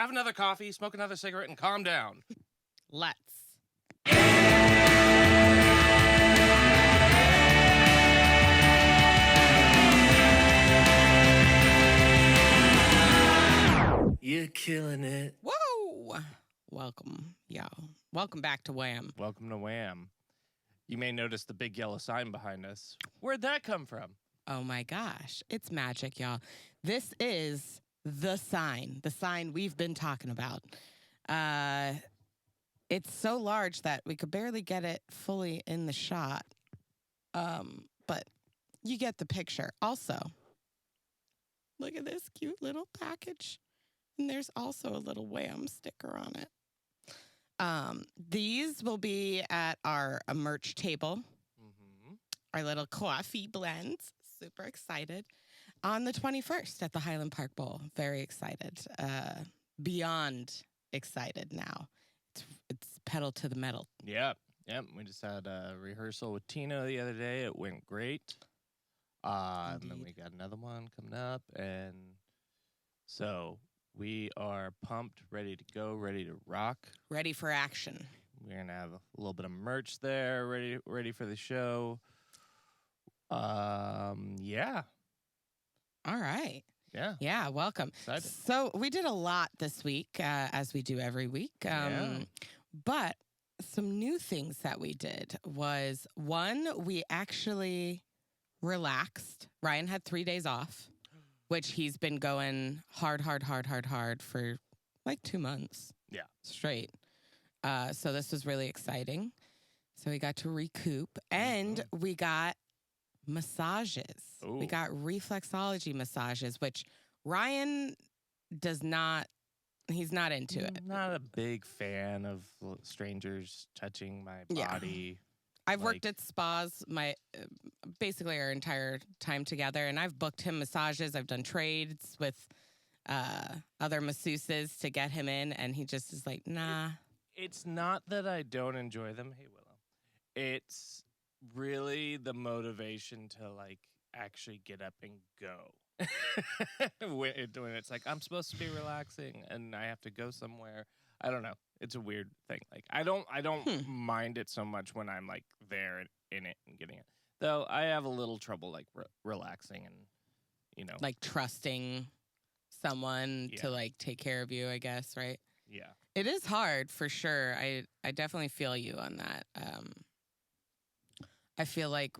have another coffee, smoke another cigarette, and calm down. Let's. You're killing it. Whoa! Welcome, y'all. Welcome back to WAM. Welcome to WAM. You may notice the big yellow sign behind us. Where'd that come from? Oh my gosh, it's magic, y'all. This is the sign we've been talking about. It's so large that we could barely get it fully in the shot. But you get the picture. Also, look at this cute little package. And there's also a little WAM sticker on it. These will be at our merch table. Mm-hmm. Our little coffee blends. Super excited. On the 21st at the Highland Park Bowl. Very excited. Beyond excited now. It's pedal to the metal. Yep. We just had a rehearsal with Tina the other day. It went great. And then we got another one coming up. And so we are pumped, ready to go, ready to rock. Ready for action. We're going to have a little bit of merch there, ready for the show. Yeah. All right. Yeah. Yeah, welcome. Excited. So we did a lot this week, as we do every week. But some new things that we did was, one, we actually relaxed. Ryan had 3 days off, which he's been going hard for like 2 months. Yeah. Straight. So this was really exciting. So we got to recoup, and we got massages. Ooh. We got reflexology massages, which Ryan does not, he's not into it. Not a big fan of strangers touching my body. I've worked at spas basically our entire time together, and I've booked him massages. I've done trades with other masseuses to get him in, and he just is like, nah. It's not that I don't enjoy them. Hey, Willow. It's really the motivation to like actually get up and go. when it's like I'm supposed to be relaxing and I have to go somewhere. I don't know. It's a weird thing. Like I don't mind it so much when I'm like there in it and getting it. Though I have a little trouble like relaxing and like trusting someone to like take care of you, I guess, right? Yeah. It is hard for sure. I definitely feel you on that. I feel like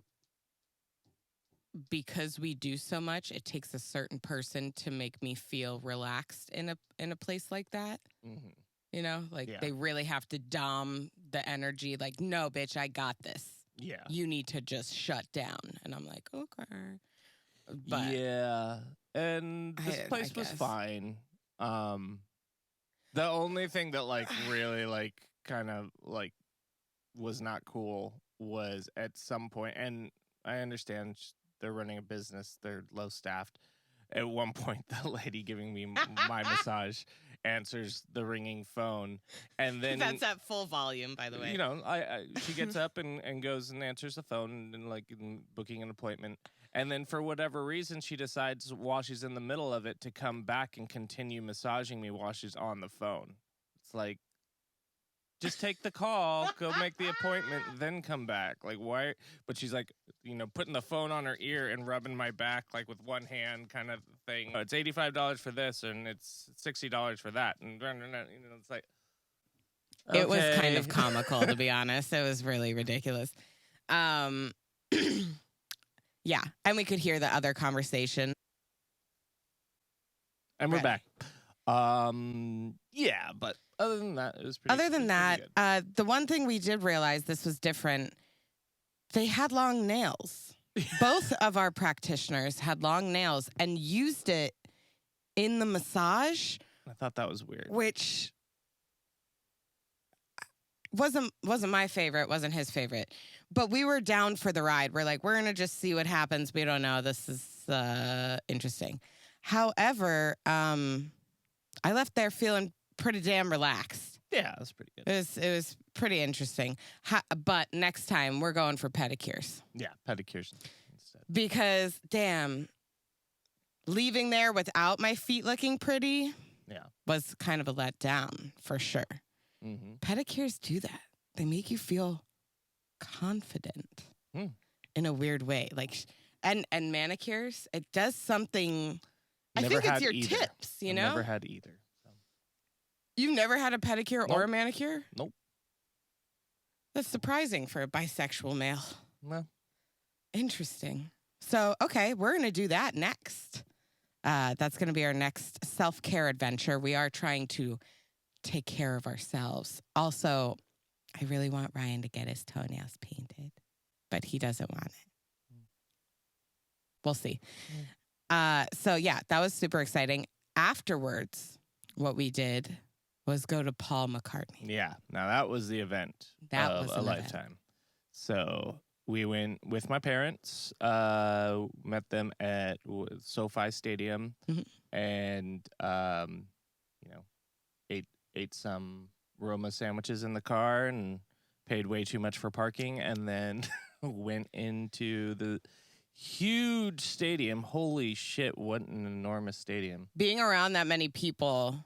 because we do so much, it takes a certain person to make me feel relaxed in a place like that. Mm-hmm. You know, like they really have to dom the energy. Like, no, bitch, I got this. Yeah. You need to just shut down. And I'm like, okay. But yeah. And this place was fine. The only thing that like really like kind of like was not cool was at some point, and I understand they're running a business, they're low staffed. At one point, the lady giving me my massage answers the ringing phone, and then that's at full volume, by the way. She gets up and goes and answers the phone and like booking an appointment, and then for whatever reason, she decides while she's in the middle of it to come back and continue massaging me while she's on the phone. It's like, just take the call, go make the appointment, then come back. Like, why? But she's like, putting the phone on her ear and rubbing my back, like with one hand kind of thing. It's $85 for this, and it's $60 for that. And, it's like, okay. It was kind of comical, to be honest. It was really ridiculous. Yeah. And we could hear the other conversation. And we're back. Yeah, but other than that, it was pretty Other than that, the one thing we did realize this was different, they had long nails. Both of our practitioners had long nails and used it in the massage. I thought that was weird. Which wasn't my favorite, wasn't his favorite. But we were down for the ride. We're like, we're going to just see what happens. We don't know. This is interesting. However, I left there feeling pretty damn relaxed. Yeah, that's pretty good. It was pretty interesting. But next time we're going for pedicures. Yeah, pedicures instead. Because damn, leaving there without my feet looking pretty. was kind of a letdown for sure. Mm-hmm. Pedicures do that. They make you feel confident in a weird way. Like, and manicures, it does something. I think it's your tips, you know? Never had either. So. You've never had a pedicure or a manicure? Nope. That's surprising for a bisexual male. No. Interesting. So, okay, we're going to do that next. That's going to be our next self-care adventure. We are trying to take care of ourselves. Also, I really want Ryan to get his toenails painted, but he doesn't want it. We'll see. So, yeah, that was super exciting. Afterwards, what we did was go to Paul McCartney. Yeah. Now, that was the event of a lifetime. So we went with my parents, met them at SoFi Stadium, and, ate some Roma sandwiches in the car and paid way too much for parking, and then went into the huge stadium. Holy shit, what an enormous stadium. Being around that many people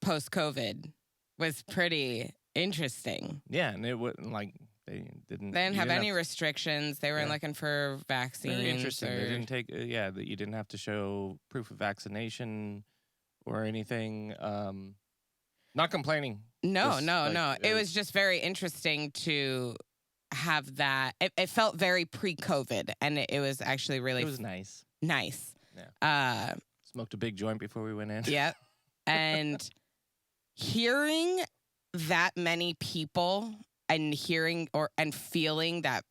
post-COVID was pretty interesting. Yeah, and it wasn't like they didn't have any restrictions. They weren't looking for vaccines. Very interesting. They didn't take that you didn't have to show proof of vaccination or anything. Not complaining. No. It was just very interesting to have that. It felt very pre-COVID, and it was actually really. It was nice. Nice. Yeah. Smoked a big joint before we went in. Yep. And hearing that many people and hearing and feeling that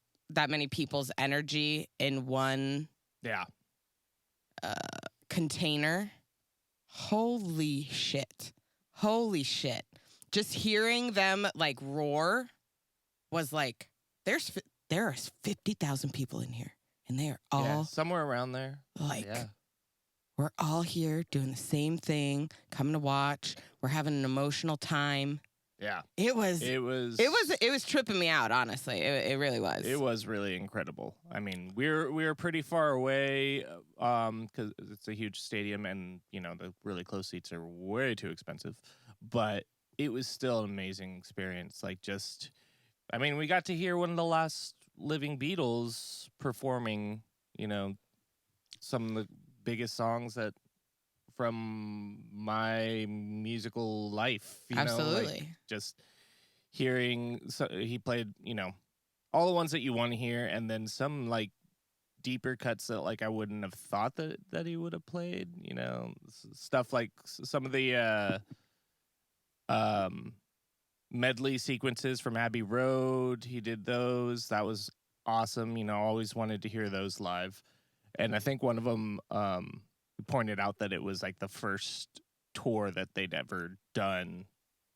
many people's energy in one container. Holy shit. Just hearing them like roar was like, there are 50,000 people in here, and they are all somewhere around there. Like, we're all here doing the same thing, coming to watch. We're having an emotional time. Yeah. It was tripping me out, honestly. It really was. It was really incredible. I mean, we're pretty far away because it's a huge stadium, and the really close seats are way too expensive. But it was still an amazing experience. Like, we got to hear one of the last living Beatles performing, some of the biggest songs from my musical life. Absolutely. Just hearing, he played, all the ones that you want to hear, and then some like deeper cuts that like I wouldn't have thought that he would have played. Stuff like some of the medley sequences from Abbey Road. He did those. That was awesome. Always wanted to hear those live. And I think one of them pointed out that it was like the first tour that they'd ever done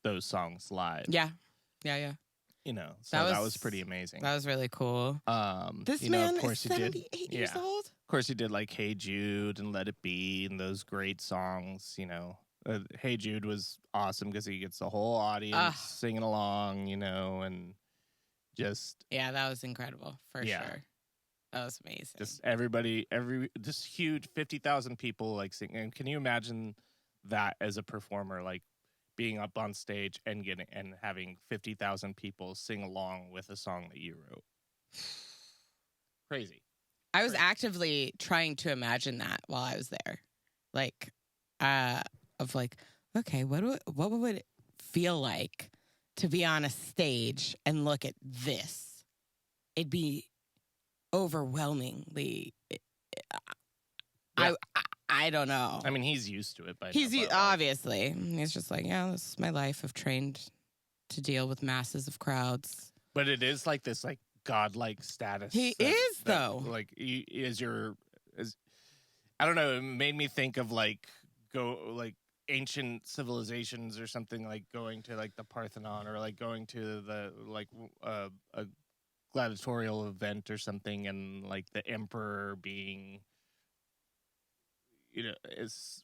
those songs live. Yeah. So that was pretty amazing. That was really cool. This man is 78 years old. Of course, he did like Hey Jude and Let It Be and those great songs. Hey Jude was awesome because he gets the whole audience singing along, and just that was incredible for sure. That was amazing. Just everybody, just huge 50,000 people like singing. And can you imagine that as a performer, like being up on stage and having 50,000 people sing along with a song that you wrote? Crazy. I was actively trying to imagine that while I was there, like, of like, okay, what would it feel like to be on a stage and look at this? It'd be overwhelmingly. I don't know. I mean, he's used to it, but obviously he's just like, this is my life. I've trained to deal with masses of crowds. But it is like this, like godlike status. He is though. Like, I don't know. It made me think of like ancient civilizations or something, like going to like the Parthenon or like going to the a gladiatorial event or something, and like the emperor being is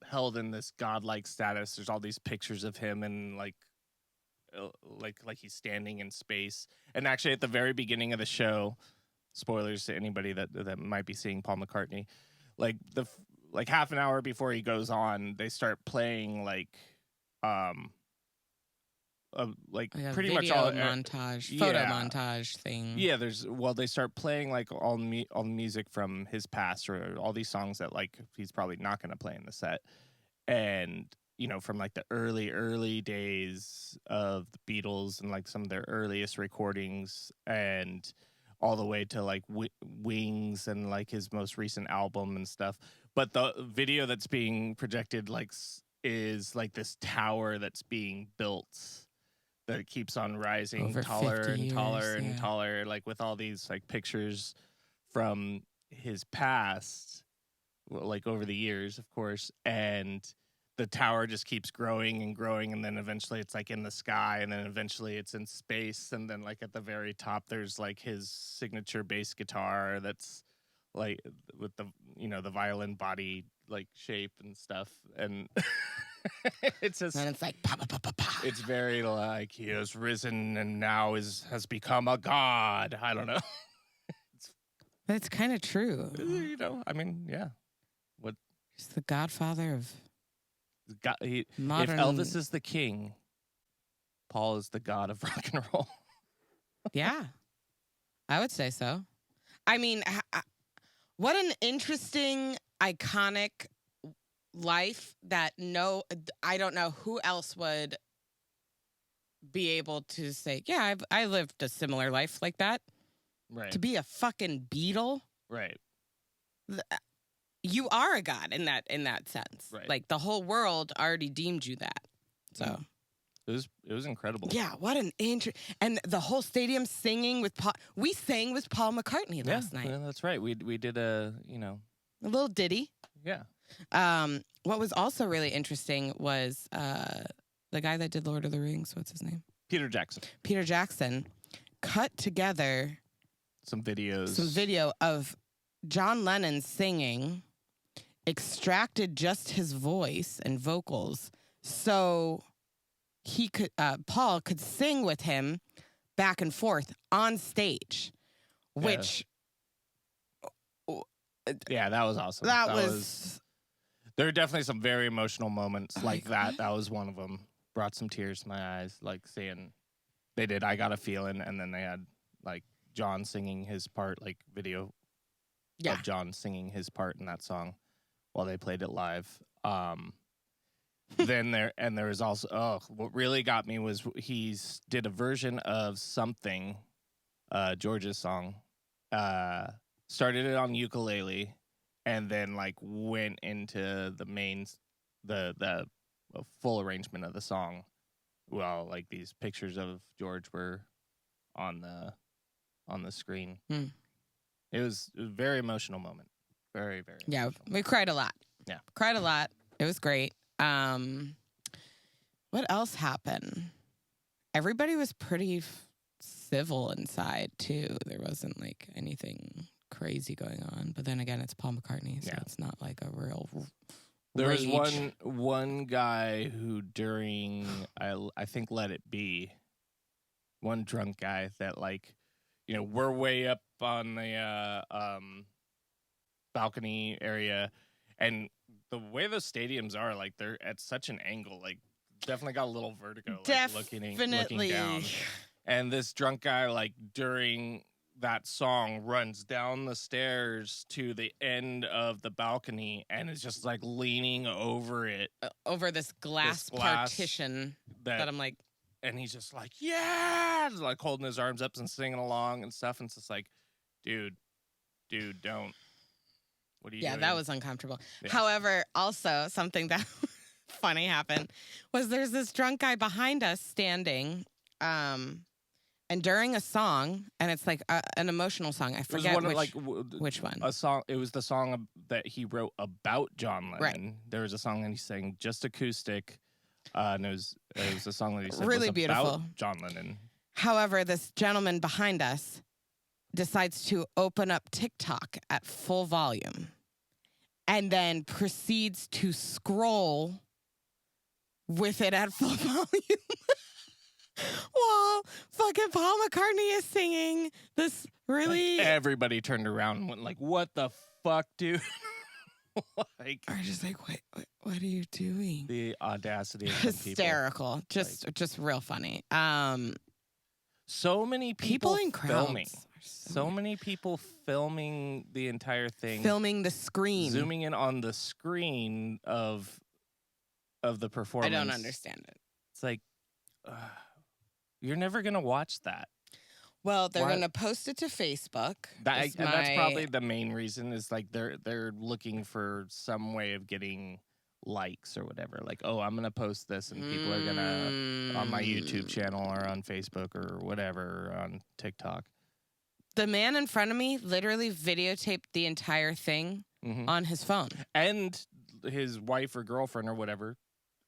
held in this godlike status. There's all these pictures of him and like he's standing in space. And actually at the very beginning of the show, spoilers to anybody that might be seeing Paul McCartney, like like half an hour before he goes on, they start playing like pretty much all montage, photo montage thing. Yeah, they start playing like all the music from his past, or all these songs that like he's probably not going to play in the set, and from like the early days of the Beatles and like some of their earliest recordings, and all the way to like Wings and like his most recent album and stuff. But the video that's being projected like is like this tower that's being built, that keeps on rising over taller and years, taller and taller, like with all these like pictures from his past, like over the years, of course. And the tower just keeps growing and growing, and then eventually it's like in the sky, and then eventually it's in space, and then like at the very top there's like his signature bass guitar that's like with the the violin body like shape and stuff, and it's just, and it's like pa, pa, pa, pa, pa. It's very like he has risen and now has become a god. I don't know. It's kind of true. I mean, yeah. What? He's the godfather of modern. If Elvis is the king, Paul is the god of rock and roll. Yeah, I would say so. I mean, what an interesting, iconic life that I don't know who else would be able to say, yeah, I lived a similar life like that. Right. To be a fucking Beatle. Right. You are a god in that sense. Right. Like the whole world already deemed you that. So. Yeah. It was incredible. Yeah, what an and the whole stadium singing with Paul. We sang with Paul McCartney last night. Yeah, that's right. We did a little ditty. Yeah. What was also really interesting was the guy that did Lord of the Rings. What's his name? Peter Jackson. Peter Jackson cut together some video of John Lennon singing, extracted just his voice and vocals, so he could Paul could sing with him back and forth on stage, which that was awesome. That was there are definitely some very emotional moments like that. That was one of them. Brought some tears to my eyes, like seeing they did I Got a Feeling, and then they had like John singing his part, like video of John singing his part in that song while they played it live. Then there was also what really got me was he did a version of Something, George's song, started it on ukulele, and then like went into the full arrangement of the song while like these pictures of George were on the screen. It was a very emotional moment. Very, very emotional. We cried a lot. Yeah. Cried a lot. It was great. What else happened? Everybody was pretty civil inside too. There wasn't like anything crazy going on. But then again, it's Paul McCartney, so it's not like a real There rage. was one guy who during I think Let It Be, one drunk guy that like, we're way up on the balcony area, and the way those stadiums are, like they're at such an angle, like definitely got a little vertigo, like looking down. And this drunk guy, like during that song, runs down the stairs to the end of the balcony and is just like leaning over it, over this glass partition that I'm like, and he's just like, yeah, like holding his arms up and singing along and stuff. And it's just like, dude, don't. What are you doing? Yeah, that was uncomfortable. Yeah. However, also something that funny happened was there's this drunk guy behind us standing, and during a song, and it's like an emotional song. I forget which one. A song. It was the song that he wrote about John Lennon. Right. There was a song that he sang just acoustic, and it was a song that he said really was beautiful about John Lennon. However, this gentleman behind us decides to open up TikTok at full volume and then proceeds to scroll with it at full volume while fucking Paul McCartney is singing this really... Like everybody turned around and went like, what the fuck, dude? Like, are just like, what are you doing? the audacity of some people. Hysterical. Just real funny. So many people in filming. crowds are So many people filming the entire thing. filming the screen. Zooming in on the screen of the performance. I don't understand it. It's like, you're never going to watch that. Well, they're going to post it to Facebook. That's probably the main reason, is like they're looking for some way of getting likes or whatever. Like, oh, I'm going to post this and people are going to, on my YouTube channel or on Facebook or whatever, or on TikTok. The man in front of me literally videotaped the entire thing on his phone. And his wife or girlfriend or whatever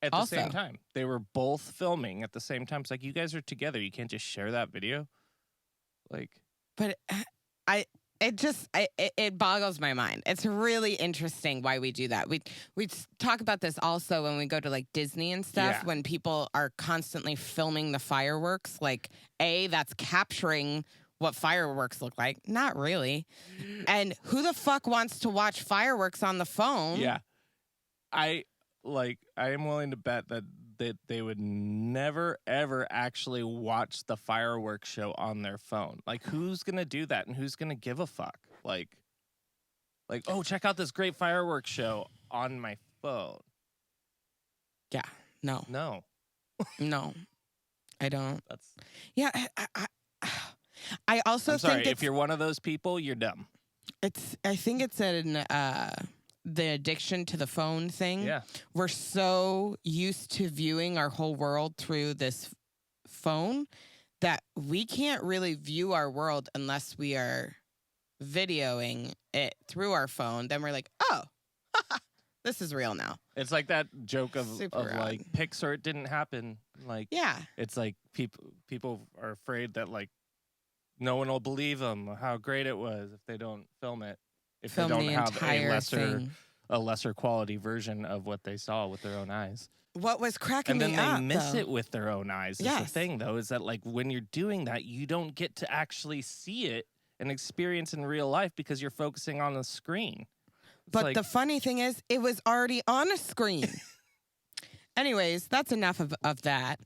at the same time. They were both filming at the same time. It's like, you guys are together. You can't just share that video. Like, but it boggles my mind. It's really interesting why we do that. We talk about this also when we go to like Disney and stuff, when people are constantly filming the fireworks. Like, that's capturing what fireworks look like. Not really. And who the fuck wants to watch fireworks on the phone? Yeah. I am willing to bet that they would never, ever actually watch the fireworks show on their phone. Like, who's going to do that and who's going to give a fuck? Like, oh, check out this great fireworks show on my phone. Yeah. No. No. No. I don't. That's... Yeah. I also think if you're one of those people, you're dumb. I think it's the addiction to the phone thing. Yeah. We're so used to viewing our whole world through this phone that we can't really view our world unless we are videoing it through our phone. Then we're like, oh, this is real now. It's like that joke of like, Pixar, it didn't happen. Like, yeah. It's like people are afraid that like no one will believe them how great it was if they don't film it. If they don't have a lesser quality version of what they saw with their own eyes. What was cracking me up, and then they miss it with their own eyes. Yes. The thing, though, is that like when you're doing that, you don't get to actually see it and experience in real life because you're focusing on the screen. But like, the funny thing is, it was already on a screen. Anyways, that's enough of that.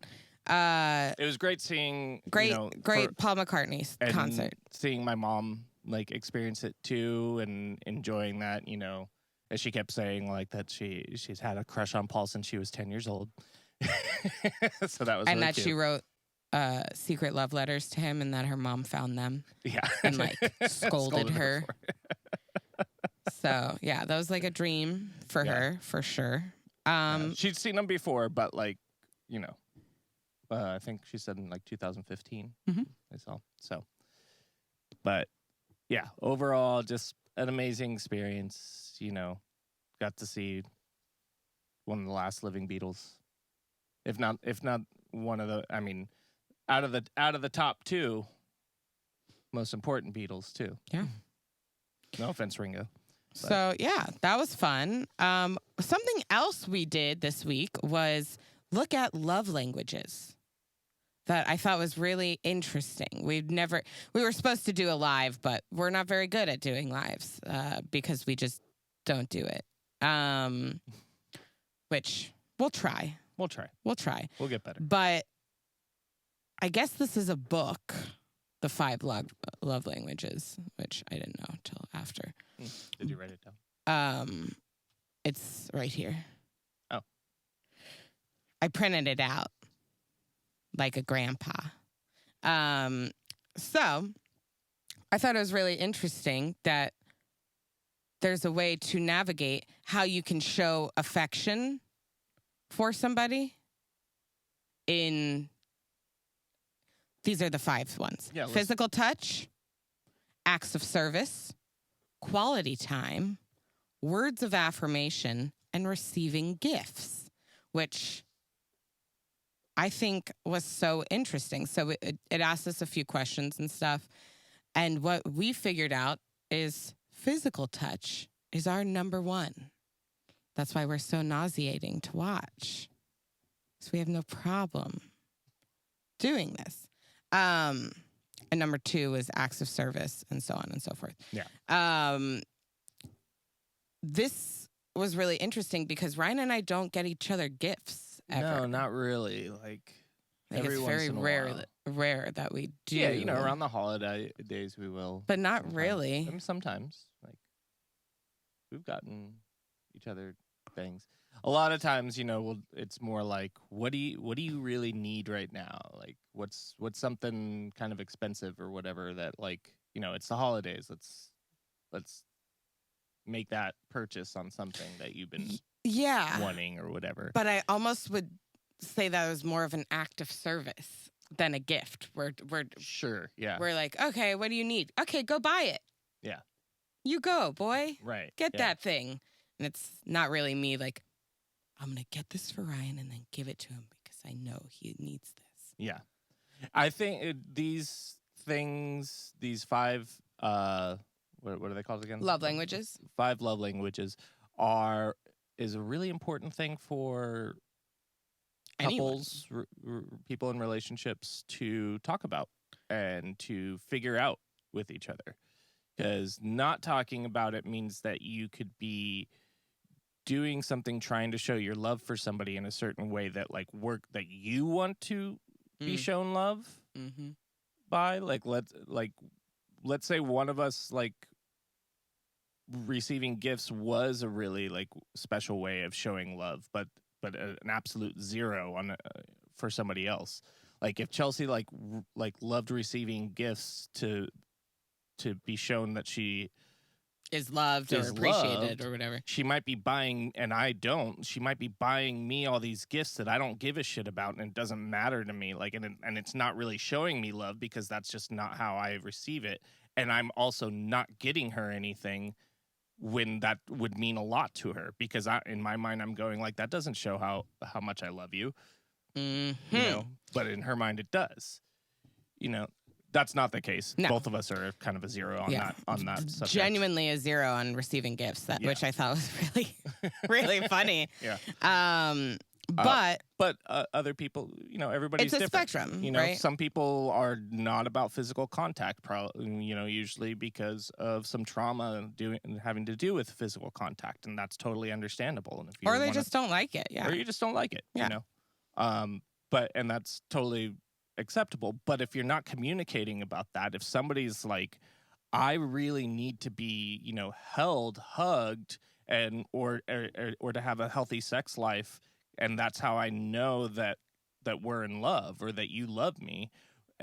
It was great seeing great Paul McCartney's concert. Seeing my mom like experience it too and enjoying that, as she kept saying like that she's had a crush on Paul since she was 10 years old. So that was and really that cute. She wrote secret love letters to him and that her mom found them. Yeah. And like scolded her. So yeah, that was like a dream for her for sure. She'd seen them before, but like, I think she said in like 2015 I saw. So, but yeah, overall, just an amazing experience. Got to see one of the last living Beatles, if not one of the. I mean, out of the top two most important Beatles too. Yeah. No offense, Ringo. But. So yeah, that was fun. Something else we did this week was look at love languages. That I thought was really interesting. We were supposed to do a live, but we're not very good at doing lives because we just don't do it. Which we'll try. We'll try. We'll get better. But I guess this is a book, The 5 Love Languages, which I didn't know until after. Did you write it down? It's right here. Oh. I printed it out. Like a grandpa. So I thought it was really interesting that there's a way to navigate how you can show affection for somebody these are the 5 ones. Yeah, physical touch, acts of service, quality time, words of affirmation, and receiving gifts, which I think was so interesting. So it asked us a few questions and stuff. And what we figured out is physical touch is our number 1. That's why we're so nauseating to watch. So we have no problem doing this. And number 2 is acts of service and so on and so forth. Yeah. This was really interesting because Ryan and I don't get each other gifts ever. No, not really. Like every it's once very in a rare while. that we do. Yeah, around the holiday days we will. But not sometimes. really. I mean, sometimes. Like, we've gotten each other things. A lot of times, it's more like, what do you really need right now? Like, what's something kind of expensive or whatever that, like, it's the holidays. Let's make that purchase on something that you've been wanting or whatever. But I almost would say that was more of an act of service than a gift. We're sure, yeah. We're like, okay, what do you need? Okay, go buy it. Yeah. You go, boy. Right. Get that thing. And it's not really me like, I'm going to get this for Ryan and then give it to him because I know he needs this. Yeah. I think these things, these 5, what are they called again? Love languages. 5 love languages is a really important thing for couples, people in relationships to talk about and to figure out with each other. Because not talking about it means that you could be doing something trying to show your love for somebody in a certain way that that you want to be shown love by. Let's say one of us receiving gifts was a really special way of showing love, but an absolute 0 on for somebody else. Like if Chelsea loved receiving gifts to be shown that she is loved or appreciated or whatever. She might be buying, and I don't. She might be buying me all these gifts that I don't give a shit about, and it doesn't matter to me. And it's not really showing me love because that's just not how I receive it. And I'm also not getting her anything when that would mean a lot to her because in my mind I'm going that doesn't show how much I love you. But in her mind it does. That's not the case. No. Both of us are kind of a 0 on that subject. Genuinely a 0 on receiving gifts, which I thought was really, really funny. Yeah. But other people, everybody's it's a different. spectrum, right? Some people are not about physical contact, usually because of some trauma having to do with physical contact, and that's totally understandable. And or they just don't like it, or you just don't like it, and that's totally acceptable. But if you're not communicating about that, if somebody's like, I really need to be, held, hugged, and or to have a healthy sex life, and that's how I know that we're in love or that you love me,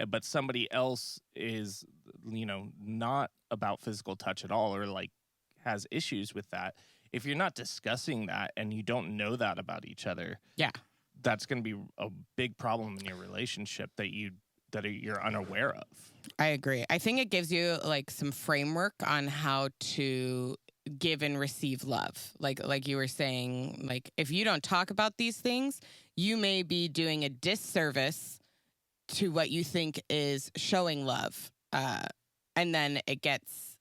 but somebody else is, not about physical touch at all or has issues with that. If you're not discussing that and you don't know that about each other, that's going to be a big problem in your relationship that you're unaware of. I agree. I think it gives you some framework on how to give and receive love. Like you were saying, if you don't talk about these things, you may be doing a disservice to what you think is showing love. And then it gets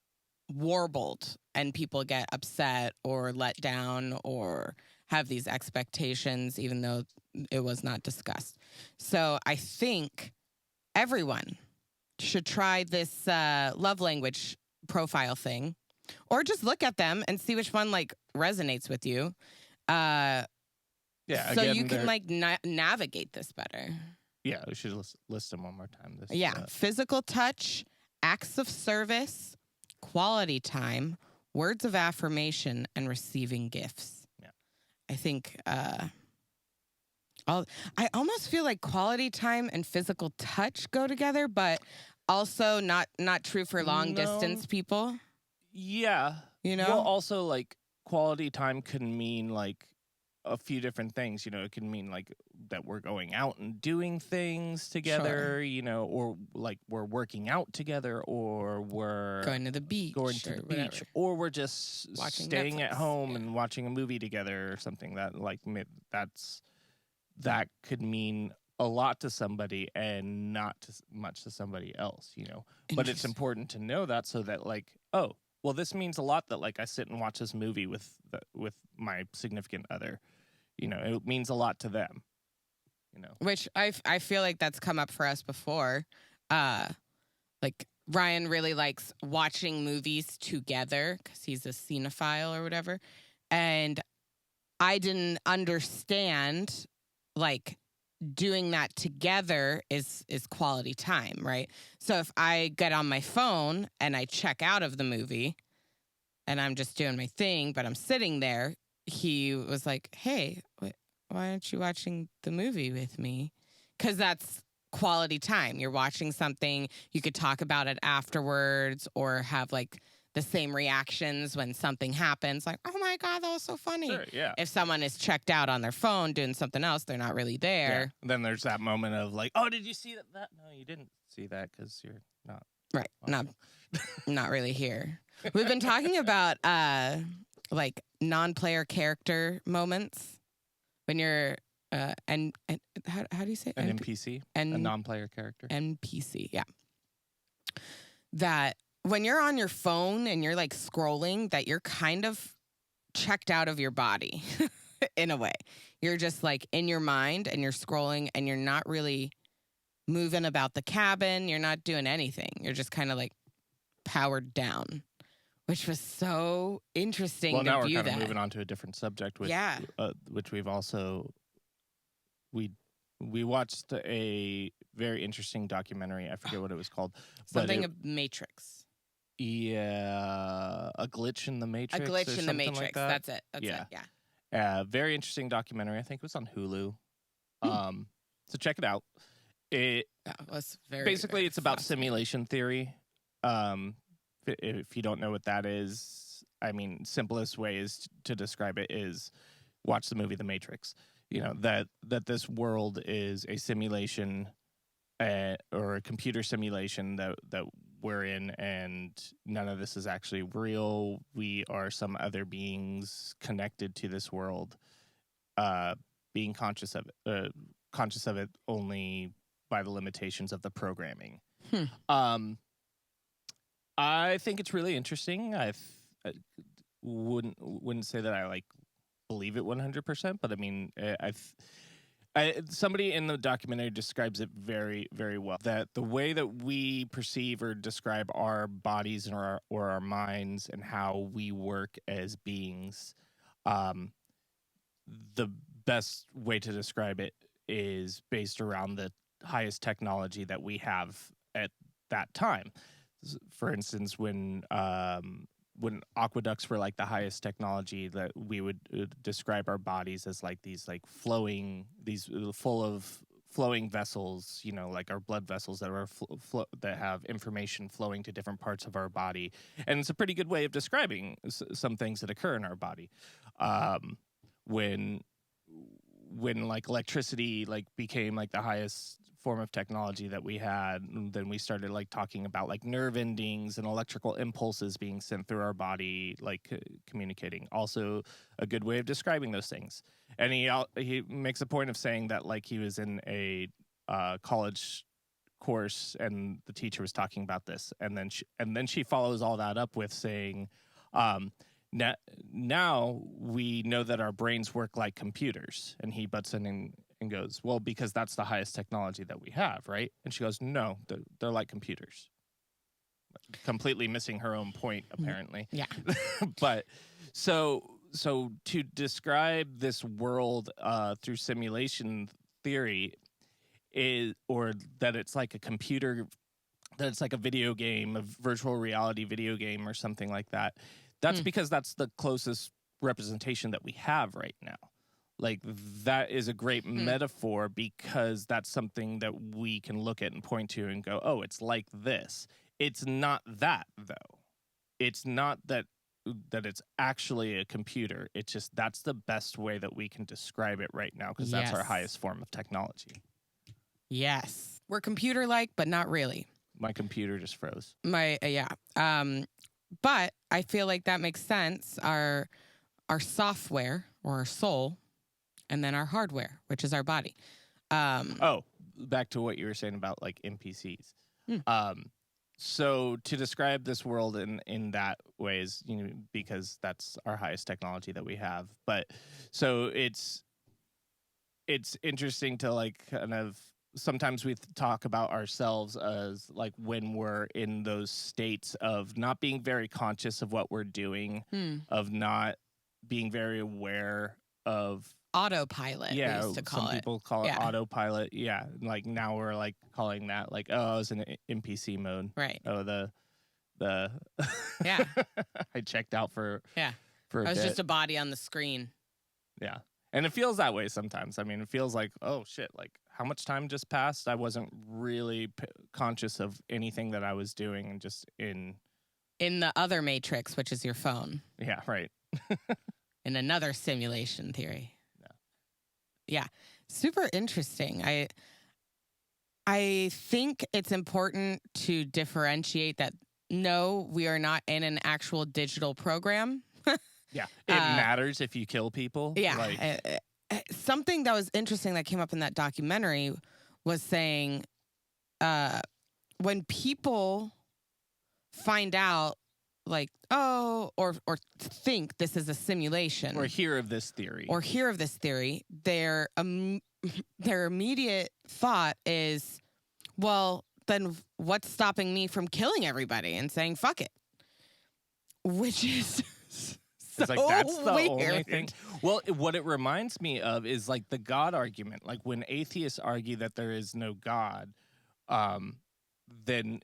warbled and people get upset or let down or have these expectations, even though it was not discussed. So I think everyone should try this love language profile thing, or just look at them and see which one resonates with you. So again, you can navigate this better. Yeah, we should list them one more time. Physical touch, acts of service, quality time, words of affirmation, and receiving gifts. I think I almost feel like quality time and physical touch go together, but also not true for long distance people. Yeah. Well, also quality time can mean a few different things. It can mean that we're going out and doing things together, or we're working out together, or we're going to the beach, or we're just staying Netflix. At home and watching a movie together or something that that could mean a lot to somebody and not much to somebody else, But it's important to know that so that well, this means a lot that I sit and watch this movie with my significant other. It means a lot to them. Which I feel like that's come up for us before. Ryan really likes watching movies together because he's a cinephile or whatever. And I didn't understand, like, doing that together is quality time, right? So if I get on my phone and I check out of the movie and I'm just doing my thing, but I'm sitting there, he was like, hey, why aren't you watching the movie with me? Because that's quality time. You're watching something, you could talk about it afterwards or have like the same reactions when something happens, like, oh my God, that was so funny. Sure, yeah. If someone is checked out on their phone doing something else, they're not really there. Yeah. Then there's that moment of like, oh, did you see that? No, you didn't see that because you're not. Right. Not really here. We've been talking about like non-player character moments when you're and how do you say an NPC? A non-player character. NPC, yeah. That when you're on your phone and you're like scrolling, that you're kind of checked out of your body in a way. You're just like in your mind and you're scrolling and you're not really moving about the cabin. You're not doing anything. You're just kind of like powered down, which was so interesting to view that. Well, now we're kind of moving on to a different subject, which we've also... We watched a very interesting documentary. I forget what it was called. Something of Matrix. Yeah, a glitch in the Matrix. A glitch in the Matrix. Like that. That's it. That's it. Yeah. Very interesting documentary. I think it was on Hulu. So check it out. It was basically it's about simulation theory. If you don't know what that is, I mean, simplest way is to describe it is watch the movie The Matrix. You know, that this world is a simulation or a computer simulation that we're in, and none of this is actually real. We are some other beings connected to this world, being conscious of it only by the limitations of the programming. I think it's really interesting. I wouldn't say that I like believe it 100%, but I mean, somebody in the documentary describes it very, very well. That the way that we perceive or describe our bodies or our minds and how we work as beings, the best way to describe it is based around the highest technology that we have at that time. For instance, when aqueducts were like the highest technology, that we would describe our bodies as like these like full of flowing vessels, you know, like our blood vessels that are that have information flowing to different parts of our body. And it's a pretty good way of describing some things that occur in our body. When like electricity like became like the highest form of technology that we had, then we started like talking about like nerve endings and electrical impulses being sent through our body, like communicating. Also a good way of describing those things. And he makes a point of saying that like he was in a college course and the teacher was talking about this, and then she follows all that up with saying, now we know that our brains work like computers. And he butts in and goes, well, because that's the highest technology that we have, right? And she goes, no, they're like computers. Completely missing her own point, apparently. Yeah. But so to describe this world through simulation theory or that it's like a computer, that it's like a video game, a virtual reality video game or something like that. That's because that's the closest representation that we have right now. Like, that is a great metaphor because that's something that we can look at and point to and go, oh, it's like this. It's not that, though. It's not that it's actually a computer. It's just that's the best way that we can describe it right now because that's our highest form of technology. Yes. We're computer-like, but not really. My computer just froze. But I feel like that makes sense. Our software or our soul, and then our hardware, which is our body. Back to what you were saying about like NPCs. So to describe this world in that way is, you know, because that's our highest technology that we have. But so it's interesting to like kind of, sometimes we talk about ourselves as like when we're in those states of not being very conscious of what we're doing, of not being very aware of autopilot. we used to call some it. people call it Yeah. autopilot. Yeah, like now we're like calling that like, oh, I was in NPC mode. Right. Oh, the Yeah. I checked out for Yeah. for a I was bit. just a body on the screen. Yeah. And it feels that way sometimes. I mean, it feels like, oh shit, like how much time just passed? I wasn't really conscious of anything that I was doing, and just in the other matrix, which is your phone. Yeah, right. In another simulation theory. Yeah. Yeah. Super interesting. I think it's important to differentiate that no, we are not in an actual digital program. Yeah. It matters if you kill people. Yeah. Like, something that was interesting that came up in that documentary was saying when people find out, like, oh, or think this is a simulation, or hear of this theory, their immediate thought is, well, then what's stopping me from killing everybody and saying fuck it? Which is so it's like that's the weird. only thing. Well, what it reminds me of is like the God argument. Like when atheists argue that there is no God, then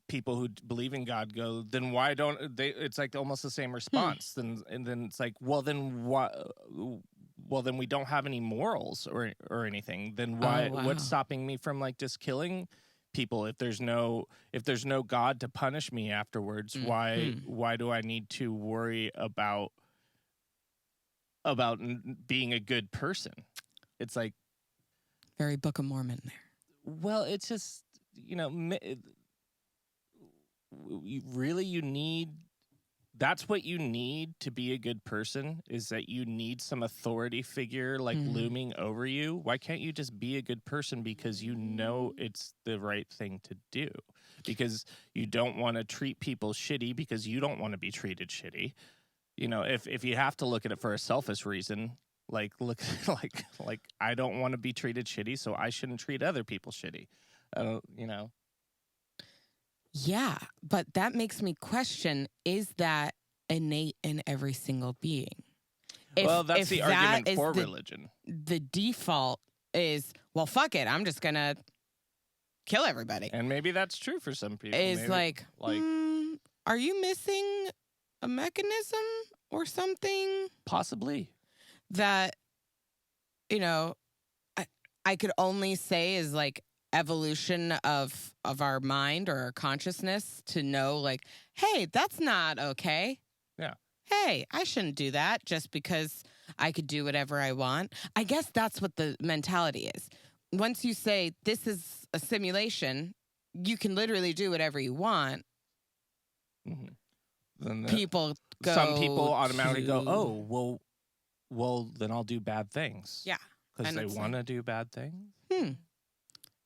people who believe in God go, then why don't they? It's like almost the same response. Then it's like, well, then why? Well, then we don't have any morals or anything. Then why? Oh, wow. What's stopping me from like just killing people? If there's no God to punish me afterwards, why do I need to worry about being a good person? It's like very Book of Mormon there. Well, it's just, you need, that's what you need to be a good person, is that you need some authority figure like looming over you. Why can't you just be a good person because you know it's the right thing to do? Because you don't want to treat people shitty because you don't want to be treated shitty. You know, if you have to look at it for a selfish reason, like look like I don't want to be treated shitty, so I shouldn't treat other people shitty. Yeah, but that makes me question, is that innate in every single being? Well, that's the argument for religion. The default is, well, fuck it, I'm just going to kill everybody. And maybe that's true for some people. Is like, are you missing a mechanism or something? Possibly. That, I could only say is like evolution of our mind or our consciousness to know, like, hey, that's not okay. Yeah. Hey, I shouldn't do that just because I could do whatever I want. I guess that's what the mentality is. Once you say this is a simulation, you can literally do whatever you want. Then some people automatically go, oh, well, then I'll do bad things. Yeah. Because they want to do bad things.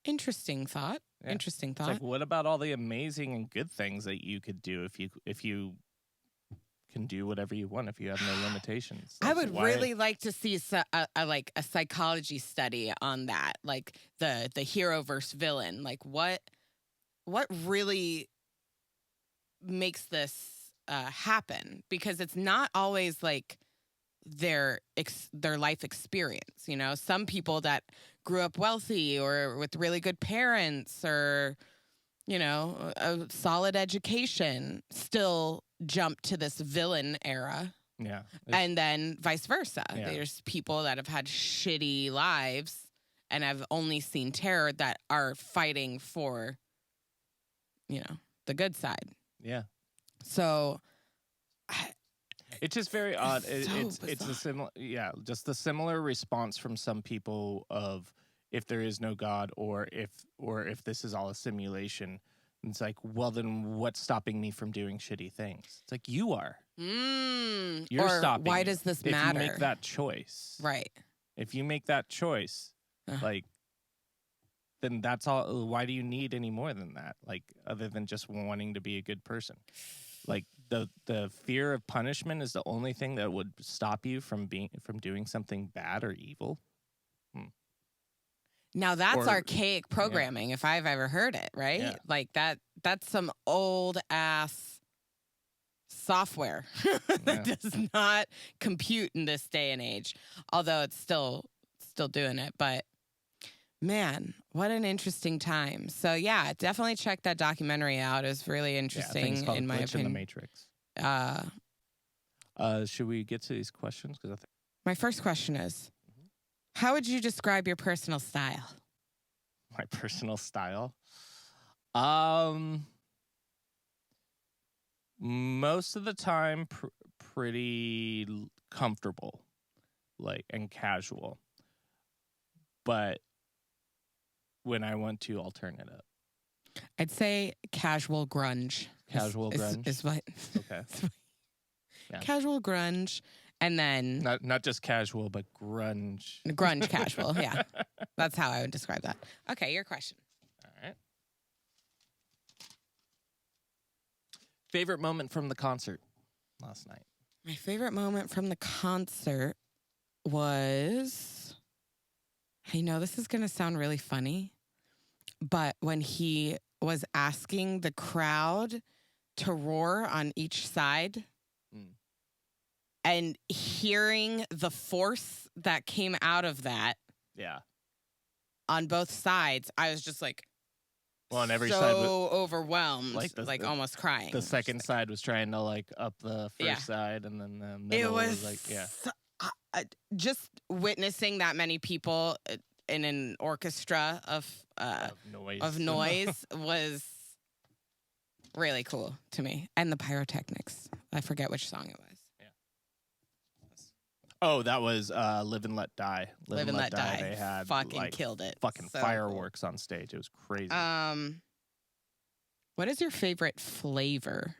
Interesting thought. Yeah. Interesting thought. It's like, what about all the amazing and good things that you could do if you can do whatever you want, if you have no limitations? Like, I would really like to see a psychology study on that, like the hero versus villain. Like what really makes this happen? Because it's not always like their life experience. Some people that grew up wealthy or with really good parents or a solid education still jump to this villain era. Yeah. And then vice versa. Yeah. There's people that have had shitty lives and have only seen terror that are fighting for the good side. Yeah. So it's just very odd. It's bizarre. Just the similar response from some people of if there is no God or if this is all a simulation. It's like, well, then what's stopping me from doing shitty things? It's like, you are. You're stopping. Why does this matter? If you make that choice. Right. If you make that choice, like, then that's all. Why do you need any more than that? Like, other than just wanting to be a good person? Like, the fear of punishment is the only thing that would stop you from doing something bad or evil. Now that's archaic programming, if I've ever heard it, right? Yeah. Like that's some old ass software that does not compute in this day and age, although it's still doing it. But man, what an interesting time. So yeah, definitely check that documentary out. It was really interesting in my opinion. In the Matrix. Should we get to these questions? Because my first question is, how would you describe your personal style? My personal style? Most of the time, pretty comfortable, and casual. But when I want to, alternative. I'd say casual grunge. Casual grunge is what. Okay. Yeah. Casual grunge, and then not just casual, but grunge. Grunge casual. Yeah, that's how I would describe that. Okay, your question. All right. Favorite moment from the concert last night? My favorite moment from the concert was, I know this is going to sound really funny, but when he was asking the crowd to roar on each side and hearing the force that came out of that on both sides, I was just like, on every so side overwhelmed, almost crying. The second side was trying to up the first side, and then the middle was just witnessing that many people in an orchestra of noise was really cool to me. And the pyrotechnics. I forget which song it was. Oh, that was Live and Let Die. Live and Let Die. They had fucking killed it. Fucking so fireworks on stage. It was crazy. What is your favorite flavor?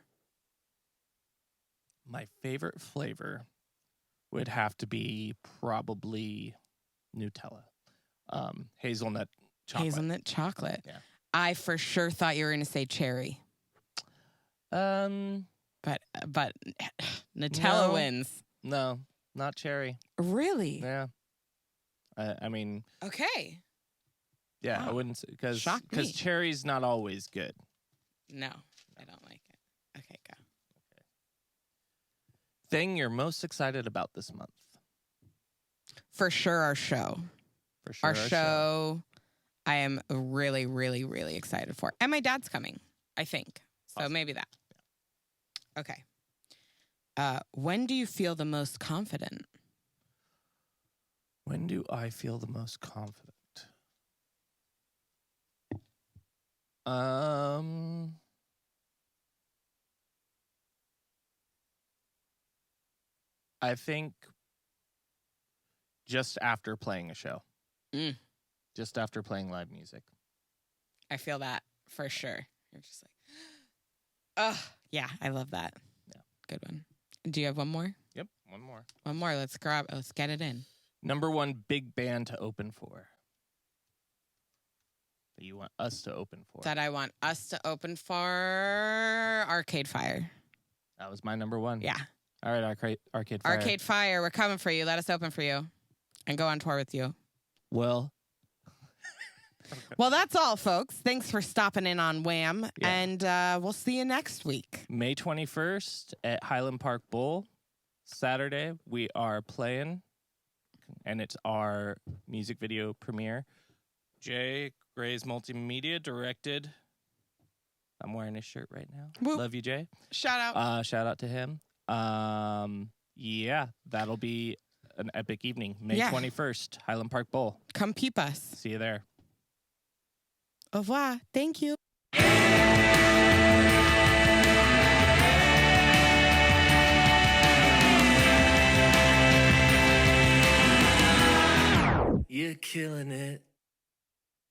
My favorite flavor would have to be probably Nutella. Hazelnut chocolate. Hazelnut chocolate. Yeah. I for sure thought you were going to say cherry. But Nutella wins. No. Not cherry. Really? Yeah. I mean. Okay. Yeah, wow. I wouldn't say because cherry's not always good. No, I don't like it. Okay, go. Okay. Thing you're most excited about this month? For sure, our show. For sure, our show. I am really, really, really excited for, and my dad's coming. I think so. Awesome. Maybe that. Yeah. Okay. When do you feel the most confident? When do I feel the most confident? I think just after playing a show. Just after playing live music. I feel that for sure. You're just like, oh, yeah, I love that. Yeah. Good one. Do you have one more? Yep, one more. One more. Let's get it in. Number one big band to open for. That you want us to open for. That I want us to open for Arcade Fire. That was my number one. Yeah. All right, Arcade Fire. Arcade Fire, we're coming for you. Let us open for you and go on tour with you. Well, that's all, folks. Thanks for stopping in on WAM, and we'll see you next week. May 21st at Highland Park Bowl. Saturday, we are playing, and it's our music video premiere. Jay Gray's Multimedia directed. I'm wearing his shirt right now. Whoop. Love you, Jay. Shout out. Shout out to him. Yeah, that'll be an epic evening. May 21st, Highland Park Bowl. Come peep us. See you there. Au revoir. Thank you. You're killing it.